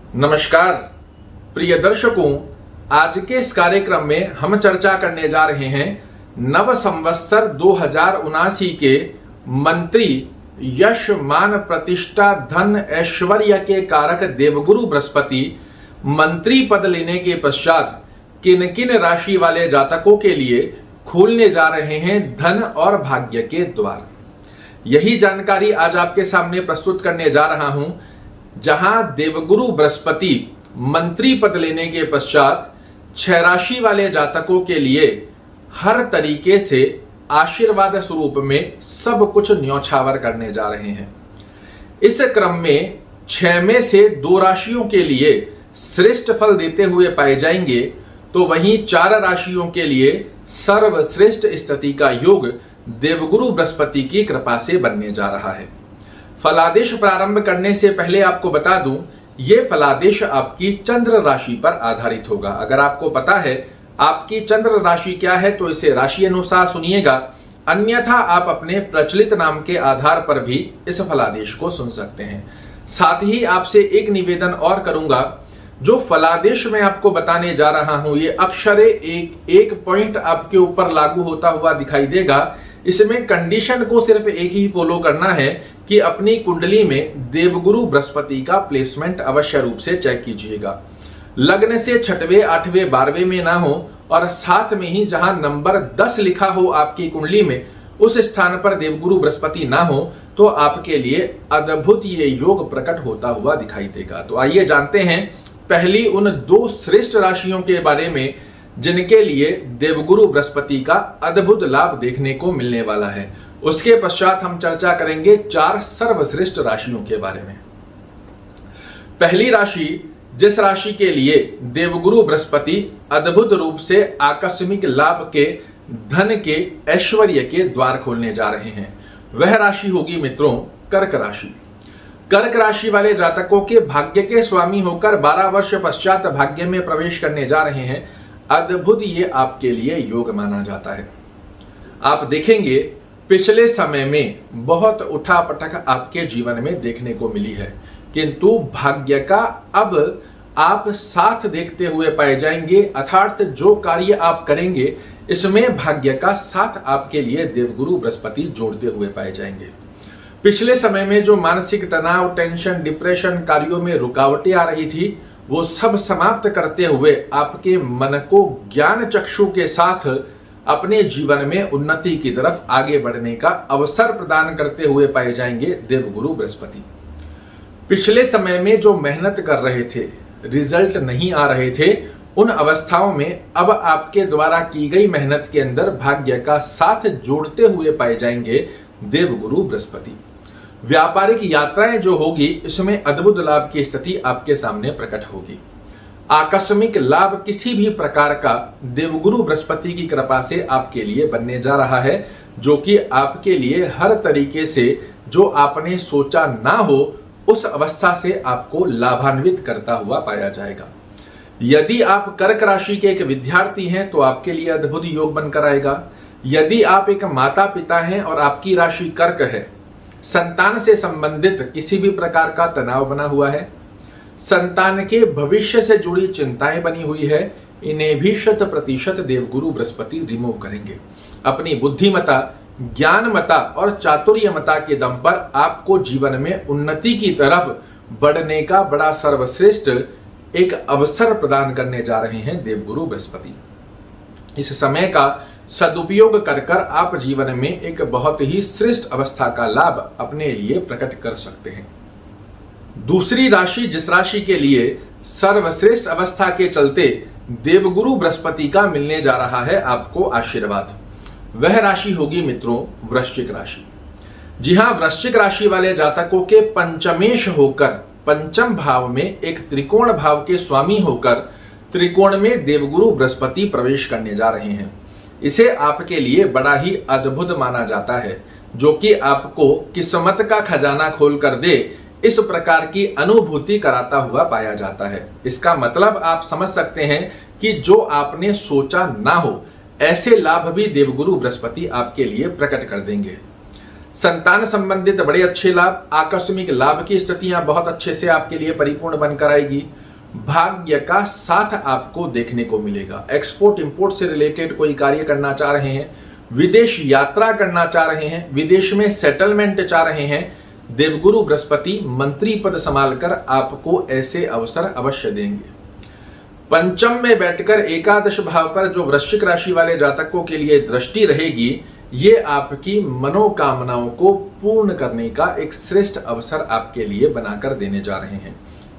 नमस्कार प्रिय दर्शकों, आज के इस कार्यक्रम में हम चर्चा करने जा रहे हैं नव संवत्सर 2079 के मंत्री यश मान प्रतिष्ठा धन ऐश्वर्य के कारक देवगुरु बृहस्पति मंत्री पद लेने के पश्चात किन किन राशि वाले जातकों के लिए खोलने जा रहे हैं धन और भाग्य के द्वार। यही जानकारी आज आपके सामने प्रस्तुत करने जा रहा हूं, जहां देवगुरु बृहस्पति मंत्री पद लेने के पश्चात 6 राशि वाले जातकों के लिए हर तरीके से आशीर्वाद स्वरूप में सब कुछ न्यौछावर करने जा रहे हैं। इस क्रम में 6 में से 2 राशियों के लिए श्रेष्ठ फल देते हुए पाए जाएंगे, तो वहीं 4 राशियों के लिए सर्वश्रेष्ठ स्थिति का योग देवगुरु बृहस्पति की कृपा से बनने जा रहा है। फलादेश प्रारंभ करने से पहले आपको बता दूं, ये फलादेश आपकी चंद्र राशि पर आधारित होगा। अगर आपको पता है आपकी चंद्र राशि क्या है तो इसे राशि अनुसार सुनिएगा, अन्यथा आप अपने प्रचलित नाम के आधार पर भी इस फलादेश को सुन सकते हैं। साथ ही आपसे एक निवेदन और करूंगा, जो फलादेश मैं आपको बताने जा रहा हूं ये अक्षरे एक पॉइंट आपके ऊपर लागू होता हुआ दिखाई देगा। इसमें कंडीशन को सिर्फ एक ही फॉलो करना है कि अपनी कुंडली में देवगुरु बृहस्पति का प्लेसमेंट अवश्य रूप से चेक कीजिएगा। लग्न से 6वें 8वें 12वें में ना हो और साथ में ही जहां नंबर 10 लिखा हो आपकी कुंडली में उस स्थान पर देवगुरु बृहस्पति ना हो तो आपके लिए अद्भुत ये योग प्रकट होता हुआ दिखाई देगा। तो आइए जानते हैं पहली उन 2 श्रेष्ठ राशियों के बारे में जिनके लिए देवगुरु बृहस्पति का अद्भुत लाभ देखने को मिलने वाला है। उसके पश्चात हम चर्चा करेंगे 4 सर्वश्रेष्ठ राशियों के बारे में। पहली राशि, जिस राशि के लिए देवगुरु बृहस्पति अद्भुत रूप से आकस्मिक लाभ के, धन के, ऐश्वर्य के द्वार खोलने जा रहे हैं, वह राशि होगी मित्रों कर्क राशि। कर्क राशि वाले जातकों के भाग्य के स्वामी होकर 12 वर्ष पश्चात भाग्य में प्रवेश करने जा रहे हैं। अद्भुत ये आपके लिए योग माना जाता है। आप देखेंगे पिछले समय में बहुत उठापटक आपके जीवन में देखने को मिली है, किंतु भाग्य का अब आप साथ देखते हुए पाए जाएंगे। अर्थात जो कार्य आप करेंगे इसमें भाग्य का साथ आपके लिए देवगुरु बृहस्पति जोड़ते हुए पाए जाएंगे। पिछले समय में जो मानसिक तनाव, टेंशन, डिप्रेशन, कार्यों में रुकावटें आ रही थी, वो सब समाप्त करते हुए आपके मन को ज्ञान चक्षु के साथ अपने जीवन में उन्नति की तरफ आगे बढ़ने का अवसर प्रदान करते हुए पाए जाएंगे देवगुरु बृहस्पति। पिछले समय में जो मेहनत कर रहे थे, रिजल्ट नहीं आ रहे थे, उन अवस्थाओं में अब आपके द्वारा की गई मेहनत के अंदर भाग्य का साथ जोड़ते हुए पाए जाएंगे देवगुरु बृहस्पति। व्यापारिक यात्राएं जो होगी इसमें अद्भुत लाभ की स्थिति आपके सामने प्रकट होगी। आकस्मिक लाभ किसी भी प्रकार का देवगुरु बृहस्पति की कृपा से आपके लिए बनने जा रहा है, जो कि आपके लिए हर तरीके से जो आपने सोचा ना हो उस अवस्था से आपको लाभान्वित करता हुआ पाया जाएगा। यदि आप कर्क राशि के एक विद्यार्थी हैं तो आपके लिए अद्भुत योग बनकर आएगा। यदि आप एक माता पिता हैं और आपकी राशि कर्क है, संतान से संबंधित किसी भी प्रकार का तनाव बना हुआ है, संतान के भविष्य से जुड़ी चिंताएं बनी हुई है, इन्हें भी 100% देवगुरु बृहस्पति रिमूव करेंगे। अपनी बुद्धिमता, ज्ञानमता और चातुर्यमता के दम पर आपको जीवन में उन्नति की तरफ बढ़ने का बड़ा सर्वश्रेष्ठ एक अवसर प्रदान करने जा रहे हैं देवगुरु बृहस्पति। इस समय का सदुपयोग कर कर आप जीवन में एक बहुत ही श्रेष्ठ अवस्था का लाभ अपने लिए प्रकट कर सकते हैं। दूसरी राशि, जिस राशि के लिए सर्वश्रेष्ठ अवस्था के चलते देवगुरु बृहस्पति का मिलने जा रहा है आपको आशीर्वाद, वह राशि होगी मित्रों वृश्चिक राशि। जी हां, वृश्चिक राशि वाले जातकों के पंचमेश होकर, पंचम भाव में एक त्रिकोण भाव के स्वामी होकर त्रिकोण में देवगुरु बृहस्पति प्रवेश करने जा रहे हैं। इसे आपके लिए बड़ा ही अद्भुत माना जाता है, जो कि आपको किस्मत का खजाना खोल कर दे, इस प्रकार की अनुभूति कराता हुआ पाया जाता है। इसका मतलब आप समझ सकते हैं कि जो आपने सोचा ना हो ऐसे लाभ भी देवगुरु बृहस्पति आपके लिए प्रकट कर देंगे। संतान संबंधित बड़े अच्छे लाभ, आकस्मिक लाभ की स्थितियां बहुत अच्छे से आपके लिए परिपूर्ण बनकर आएगी। भाग्य का साथ आपको देखने को मिलेगा। एक्सपोर्ट इंपोर्ट से रिलेटेड कोई कार्य करना चाह रहे हैं, विदेश यात्रा करना चाह रहे हैं, विदेश में सेटलमेंट चाह रहे हैं, देवगुरु बृहस्पति मंत्री पद संभालकर आपको ऐसे अवसर अवश्य देंगे। पंचम में बैठकर एकादश भाव पर जो वृश्चिक राशि वाले जातकों के लिए दृष्टि रहेगी, ये आपकी मनोकामनाओं को पूर्ण करने का एक श्रेष्ठ अवसर आपके लिए बनाकर देने जा रहे हैं।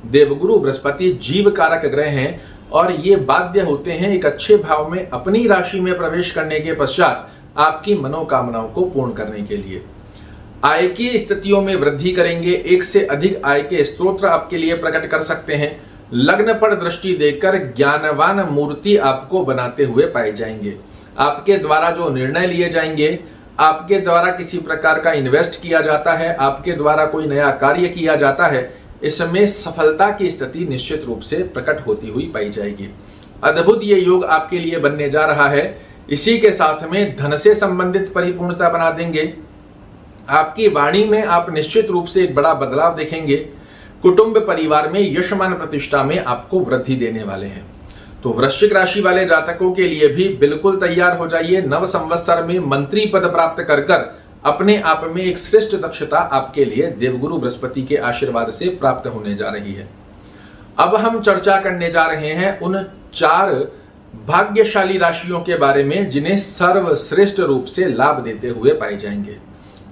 देवगुरु बृहस्पति जीव कारक ग्रह हैं और ये बाध्य होते हैं एक अच्छे भाव में अपनी राशि में प्रवेश करने के पश्चात आपकी मनोकामनाओं को पूर्ण करने के लिए। आय की स्थितियों में वृद्धि करेंगे, एक से अधिक आय के स्त्रोत आपके लिए प्रकट कर सकते हैं। लग्न पर दृष्टि देकर ज्ञानवान मूर्ति आपको बनाते हुए पाए जाएंगे। आपके द्वारा जो निर्णय लिए जाएंगे, आपके द्वारा किसी प्रकार का इन्वेस्ट किया जाता है, आपके द्वारा कोई नया कार्य किया जाता है, इसमें सफलता की स्थिति निश्चित रूप से प्रकट होती हुई पाई जाएगी। अद्भुत ये योग आपके लिए बनने जा रहा है। इसी के साथ में धन से संबंधित परिपूर्णता बना देंगे। आपकी वाणी में आप निश्चित रूप से एक बड़ा बदलाव देखेंगे। कुटुंब परिवार में यशमान प्रतिष्ठा में आपको वृद्धि देने वाले हैं। तो वृश्चिक राशि वाले जातकों के लिए भी बिल्कुल तैयार हो जाइए। नव संवत्सर में मंत्री पद प्राप्त कर अपने आप में एक श्रेष्ठ दक्षता आपके लिए देवगुरु बृहस्पति के आशीर्वाद से प्राप्त होने जा रही है। अब हम चर्चा करने जा रहे हैं उन 4 भाग्यशाली राशियों के बारे में जिन्हें सर्वश्रेष्ठ रूप से लाभ देते हुए पाए जाएंगे।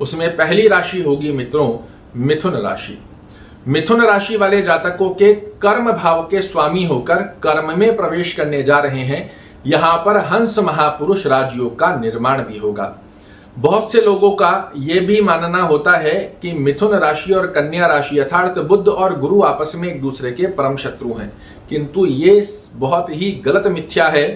उसमें पहली राशि होगी मित्रों मिथुन राशि। मिथुन राशि वाले जातकों के कर्म भाव के स्वामी होकर कर्म में प्रवेश करने जा रहे हैं। यहां पर हंस महापुरुष राजयोग का निर्माण भी होगा। बहुत से लोगों का यह भी मानना होता है कि मिथुन राशि और कन्या राशि अर्थात बुध और गुरु आपस में एक दूसरे के परम शत्रु हैं, किंतु ये बहुत ही गलत मिथ्या है,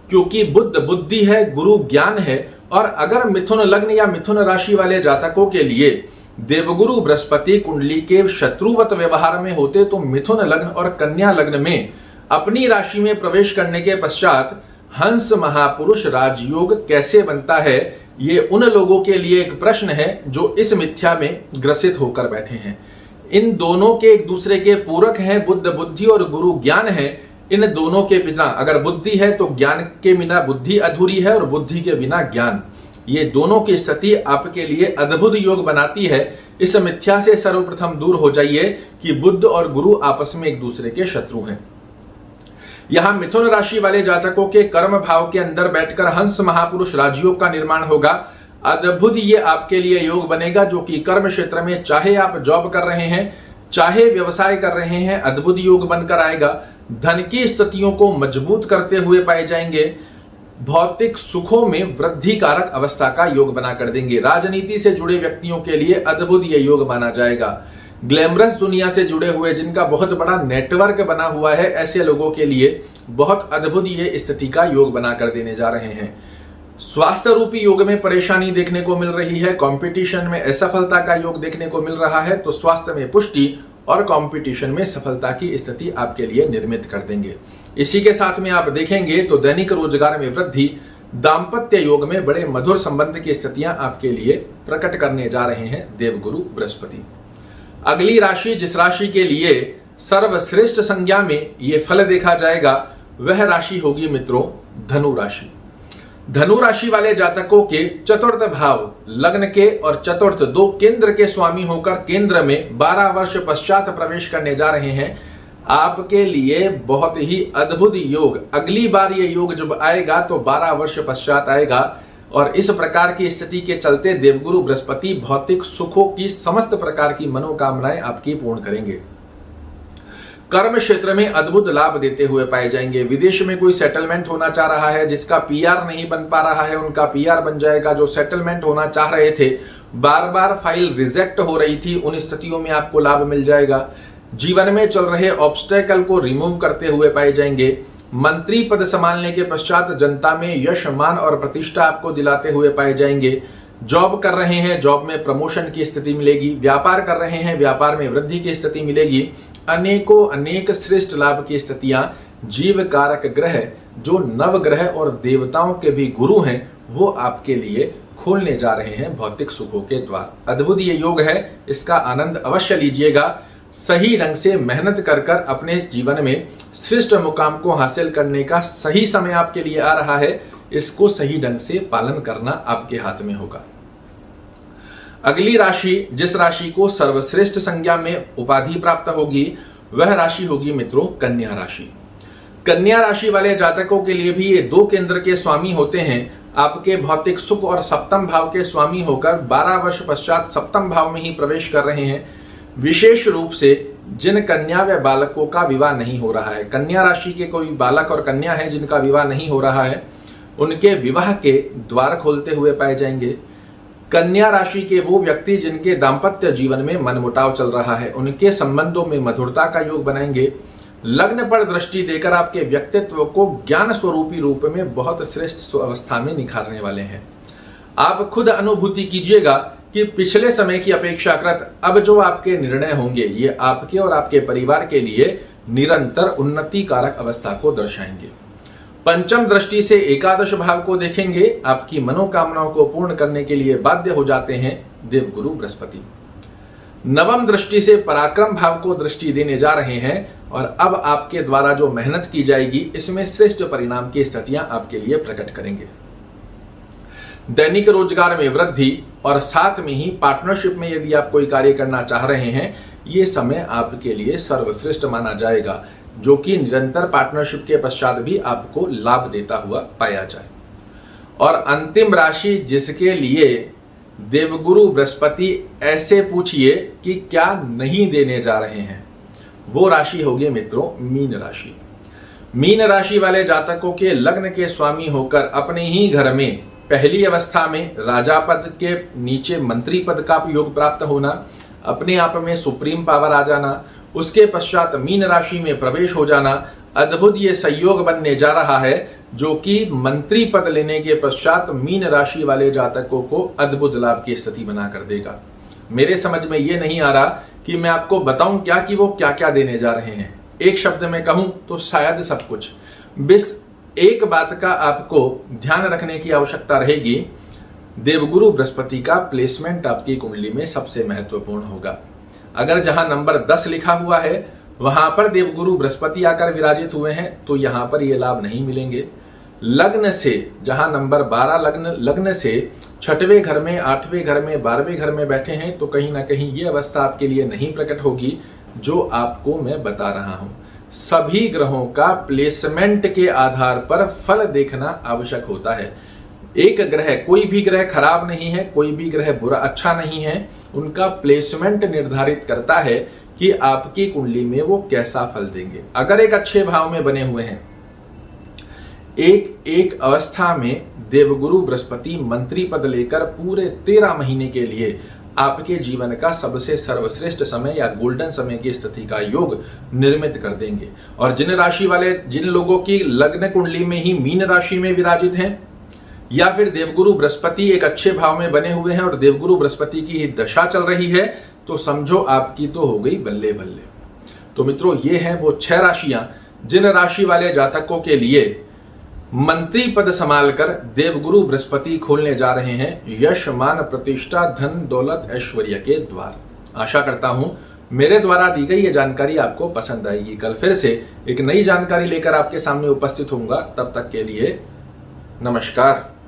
क्योंकि बुध बुद्धि है, गुरु ज्ञान है। और अगर मिथुन लग्न या मिथुन राशि वाले जातकों के लिए देवगुरु बृहस्पति कुंडली के शत्रुवत व्यवहार में होते, तो मिथुन लग्न और कन्या लग्न में अपनी राशि में प्रवेश करने के पश्चात हंस महापुरुष राजयोग कैसे बनता है, ये उन लोगों के लिए एक प्रश्न है जो इस मिथ्या में ग्रसित होकर बैठे हैं। इन दोनों के एक दूसरे के पूरक हैं, बुद्ध बुद्धि और गुरु ज्ञान है। इन दोनों के बिना अगर बुद्धि है तो ज्ञान के बिना बुद्धि अधूरी है और बुद्धि के बिना ज्ञान। ये दोनों की स्थिति आपके लिए अद्भुत योग बनाती है। इस मिथ्या से सर्वप्रथम दूर हो जाइए कि बुद्ध और गुरु आपस में एक दूसरे के शत्रु हैं। यहां मिथुन राशि वाले जातकों के कर्म भाव के अंदर बैठकर हंस महापुरुष राजयोग का निर्माण होगा। अद्भुत ये आपके लिए योग बनेगा, जो कि कर्म क्षेत्र में चाहे आप जॉब कर रहे हैं, चाहे व्यवसाय कर रहे हैं, अद्भुत योग बनकर आएगा। धन की स्थितियों को मजबूत करते हुए पाए जाएंगे। भौतिक सुखों में वृद्धि कारक अवस्था का योग बना कर देंगे। राजनीति से जुड़े व्यक्तियों के लिए अद्भुत ये योग माना जाएगा। ग्लैमरस दुनिया से जुड़े हुए जिनका बहुत बड़ा नेटवर्क बना हुआ है, ऐसे लोगों के लिए बहुत अद्भुत ये स्थिति का योग बनाकर देने जा रहे हैं। स्वास्थ्य रूपी योग में परेशानी देखने को मिल रही है, कंपटीशन में असफलता का योग देखने को मिल रहा है, तो स्वास्थ्य में पुष्टि और कंपटीशन में सफलता की स्थिति आपके लिए निर्मित कर देंगे। इसी के साथ में आप देखेंगे तो दैनिक रोजगार में वृद्धि, दाम्पत्य योग में बड़े मधुर संबंध की स्थितियां आपके लिए प्रकट करने जा रहे हैं देवगुरु बृहस्पति। अगली राशि जिस राशि के लिए सर्वश्रेष्ठ संज्ञा में ये फल देखा जाएगा, वह राशि होगी मित्रों धनु राशि। धनु राशि वाले जातकों के चतुर्थ भाव लग्न के और चतुर्थ 2 केंद्र के स्वामी होकर केंद्र में 12 वर्ष पश्चात प्रवेश करने जा रहे हैं। आपके लिए बहुत ही अद्भुत योग, अगली बार ये योग जब आएगा तो 12 वर्ष पश्चात आएगा। और इस प्रकार की स्थिति के चलते देवगुरु बृहस्पति भौतिक सुखों की समस्त प्रकार की मनोकामनाएं आपकी पूर्ण करेंगे। कर्म क्षेत्र में अद्भुत लाभ देते हुए पाए जाएंगे। विदेश में कोई सेटलमेंट होना चाह रहा है, जिसका पीआर नहीं बन पा रहा है, उनका पीआर बन जाएगा। जो सेटलमेंट होना चाह रहे थे, बार बार फाइल रिजेक्ट हो रही थी, उन स्थितियों में आपको लाभ मिल जाएगा। जीवन में चल रहे ऑब्स्टेकल को रिमूव करते हुए पाए जाएंगे। मंत्री पद संभालने के पश्चात जनता में यश मान और प्रतिष्ठा आपको दिलाते हुए पाए जाएंगे। जॉब कर रहे हैं, जॉब में प्रमोशन की स्थिति मिलेगी। व्यापार कर रहे हैं, व्यापार में वृद्धि की स्थिति मिलेगी। अनेकों अनेक श्रेष्ठ लाभ की स्थितियां जीव कारक ग्रह जो नवग्रह और देवताओं के भी गुरु हैं, वो आपके लिए खोलने जा रहे हैं भौतिक सुखों के द्वार। अद्भुत ये योग है, इसका आनंद अवश्य लीजिएगा। सही ढंग से मेहनत कर कर अपने इस जीवन में श्रेष्ठ मुकाम को हासिल करने का सही समय आपके लिए आ रहा है। इसको सही ढंग से पालन करना आपके हाथ में होगा। अगली राशि, जिस राशि को सर्वश्रेष्ठ संज्ञा में उपाधि प्राप्त होगी, वह राशि होगी मित्रों कन्या राशि। कन्या राशि वाले जातकों के लिए भी ये 2 केंद्र के स्वामी होते हैं। आपके भौतिक सुख और सप्तम भाव के स्वामी होकर 12 वर्ष पश्चात सप्तम भाव में ही प्रवेश कर रहे हैं। विशेष रूप से जिन कन्या व बालकों का विवाह नहीं हो रहा है, कन्या राशि के कोई बालक और कन्या है जिनका विवाह नहीं हो रहा है, उनके विवाह के द्वार खोलते हुए पाए जाएंगे। कन्या राशि के वो व्यक्ति जिनके दाम्पत्य जीवन में मनमुटाव चल रहा है, उनके संबंधों में मधुरता का योग बनाएंगे। लग्न पर दृष्टि देकर आपके व्यक्तित्व को ज्ञान स्वरूपी रूप में बहुत श्रेष्ठ अवस्था में निखारने वाले हैं। आप खुद अनुभूति कीजिएगा कि पिछले समय की अपेक्षाकृत अब जो आपके निर्णय होंगे, ये आपके और आपके परिवार के लिए निरंतर उन्नति कारक अवस्था को दर्शाएंगे। पंचम दृष्टि से एकादश भाव को देखेंगे। आपकी मनोकामनाओं को पूर्ण करने के लिए बाध्य हो जाते हैं देवगुरु बृहस्पति। नवम दृष्टि से पराक्रम भाव को दृष्टि देने जा रहे हैं और अब आपके द्वारा जो मेहनत की जाएगी, इसमें श्रेष्ठ परिणाम की स्थितियां आपके लिए प्रकट करेंगे। दैनिक रोजगार में वृद्धि और साथ में ही पार्टनरशिप में यदि आप कोई कार्य करना चाह रहे हैं, ये समय आपके लिए सर्वश्रेष्ठ माना जाएगा, जो कि निरंतर पार्टनरशिप के पश्चात भी आपको लाभ देता हुआ पाया जाए। और अंतिम राशि जिसके लिए देवगुरु बृहस्पति ऐसे पूछिए कि क्या नहीं देने जा रहे हैं, वो राशि होगी मित्रों मीन राशि। मीन राशि वाले जातकों के लग्न के स्वामी होकर अपने ही घर में पहली अवस्था में राजा पद के नीचे मंत्री पद का योग प्राप्त होना, अपने आप में सुप्रीम पावर आ जाना, उसके पश्चात मीन राशि में प्रवेश हो जाना, अद्भुत ये संयोग बनने जा रहा है, जो कि मंत्री पद लेने के पश्चात मीन राशि वाले जातकों को अद्भुत लाभ की स्थिति बना कर देगा। मेरे समझ में ये नहीं आ रहा कि मैं आपको बताऊं क्या कि वो क्या क्या देने जा रहे हैं। एक शब्द में कहूं तो शायद सब कुछ। बस एक बात का आपको ध्यान रखने की आवश्यकता रहेगी, देवगुरु बृहस्पति का प्लेसमेंट आपकी कुंडली में सबसे महत्वपूर्ण होगा। अगर जहां नंबर 10 लिखा हुआ है वहां पर देवगुरु बृहस्पति आकर विराजित हुए हैं तो यहां पर ये लाभ नहीं मिलेंगे। लग्न से जहां नंबर 12 लग्न से 6वें घर में, 8वें घर में, 12वें घर में बैठे हैं तो कहीं ना कहीं ये अवस्था आपके लिए नहीं प्रकट होगी जो आपको मैं बता रहा हूं। सभी ग्रहों का प्लेसमेंट के आधार पर फल देखना आवश्यक होता है। एक ग्रह, कोई भी ग्रह खराब नहीं है, कोई भी ग्रह बुरा अच्छा नहीं है, उनका प्लेसमेंट निर्धारित करता है कि आपकी कुंडली में वो कैसा फल देंगे। अगर एक अच्छे भाव में बने हुए हैं, एक अवस्था में देवगुरु बृहस्पति मंत्री पद लेकर पूरे 13 महीने के लिए आपके जीवन का सबसे सर्वश्रेष्ठ समय या गोल्डन समय की स्थिति का योग निर्मित कर देंगे। और जिन लोगों की लग्न कुंडली में ही मीन राशि में विराजित हैं या फिर देवगुरु बृहस्पति एक अच्छे भाव में बने हुए हैं और देवगुरु बृहस्पति की दशा चल रही है, तो समझो आपकी तो हो गई बल्ले बल्ले। तो मित्रों, ये हैं वो 6 राशियां जिन राशि वाले जातकों के लिए मंत्री पद संभालकर देवगुरु बृहस्पति खोलने जा रहे हैं यश, मान, प्रतिष्ठा, धन, दौलत, ऐश्वर्य के द्वार। आशा करता हूं मेरे द्वारा दी गई ये जानकारी आपको पसंद आएगी। कल फिर से एक नई जानकारी लेकर आपके सामने उपस्थित होऊंगा। तब तक के लिए नमस्कार।